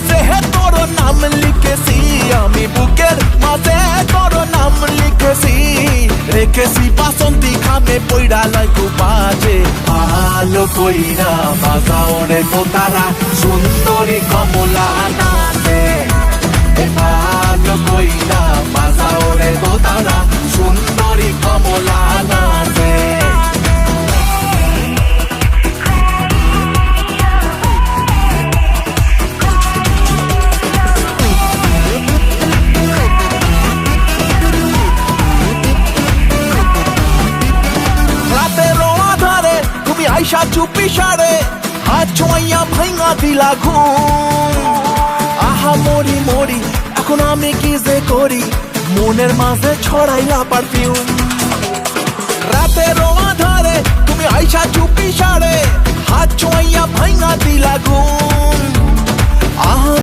মাঝে তোর নাম লিখেছি, আমি বুকের মাঝে তোর নাম লিখেছি, রেখেছি বাসন্তী খামে পইড়া লাগু বাজে। ভালো কইরা বাজাও রে তোতারা, সুন্দরী কমলা নাচে। ভালো কইরা বাজাও রে তোতারা, সুন্দরী কমলা নাচে। আইসা চুপি সারে হাত ছোঁয়া ভাঙা দিলা ঘুম। আহা মরি মরি এখন আমি কি যে করি, মনের মাঝে ছড়াইলা পারফিউম। রাতের আধারে তুমি আইসা চুপি সারে হাত ছোঁয়া ভাঙা দিলা ঘুম।